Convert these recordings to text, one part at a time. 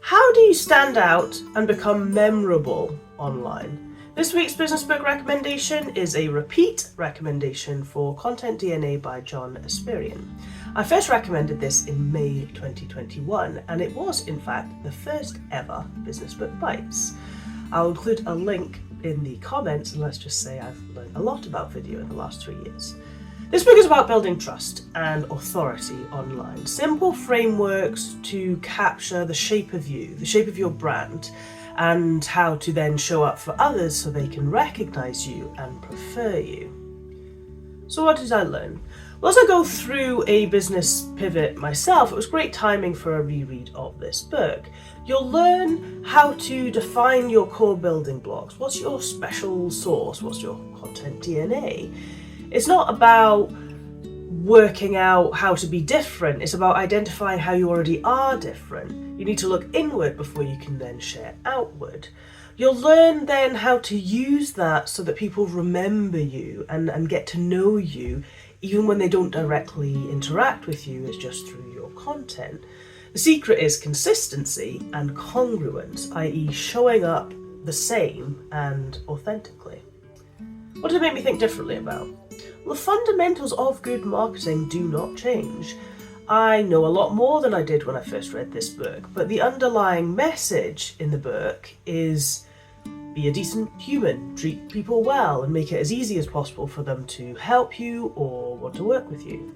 How do you stand out and become memorable online? This week's business book recommendation is a repeat recommendation for Content DNA by John Espirian. I first recommended this in May 2021, and it was in fact the first ever Business Book Bites. I'll include a link in the comments, and let's just say I've learned a lot about video in the last 3 years. This book is about building trust and authority online. Simple frameworks to capture the shape of you, the shape of your brand, and how to then show up for others so they can recognize you and prefer you. So what did I learn? Well, as I go through a business pivot myself, it was great timing for a reread of this book. You'll learn how to define your core building blocks. What's your special sauce? What's your content DNA? It's not about working out how to be different. It's about identifying how you already are different. You need to look inward before you can then share outward. You'll learn then how to use that so that people remember you and get to know you, even when they don't directly interact with you. It's just through your content. The secret is consistency and congruence, i.e. showing up the same and authentically. What did it make me think differently about? Well, the fundamentals of good marketing do not change. I know a lot more than I did when I first read this book, but the underlying message in the book is be a decent human, treat people well, and make it as easy as possible for them to help you or want to work with you.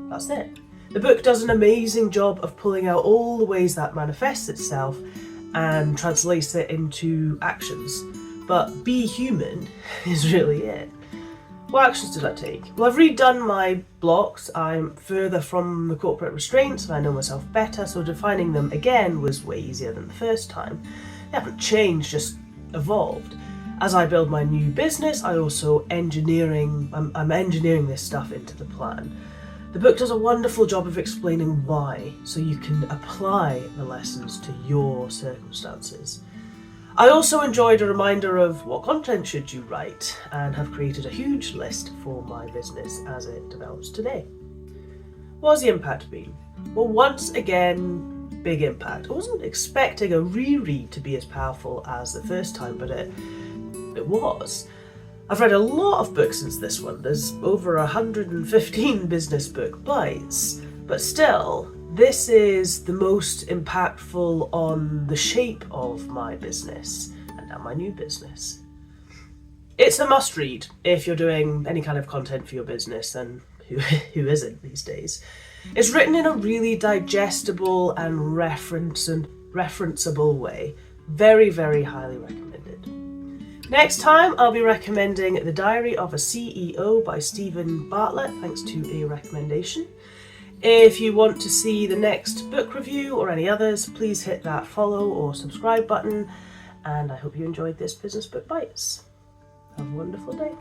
That's it. The book does an amazing job of pulling out all the ways that manifests itself and translates it into actions. But be human is really it. What actions did I take? Well, I've redone my blocks. I'm further from the corporate restraints and I know myself better, so defining them again was way easier than the first time. They haven't changed, just evolved. As I build my new business, I'm engineering this stuff into the plan. The book does a wonderful job of explaining why, so you can apply the lessons to your circumstances. I also enjoyed a reminder of what content should you write and have created a huge list for my business as it develops today. What has the impact been? Well, once again, big impact. I wasn't expecting a reread to be as powerful as the first time, but it was. I've read a lot of books since this one. There's over 115 business book bites, but still, this is the most impactful on the shape of my business and now my new business. It's a must read if you're doing any kind of content for your business, and who isn't these days. It's written in a really digestible and referenceable way. Very, very highly recommended. Next time I'll be recommending The Diary of a CEO by Stephen Bartlett, thanks to a recommendation. If you want to see the next book review or any others, please hit that follow or subscribe button, and I hope you enjoyed this Business Book Bites. Have a wonderful day.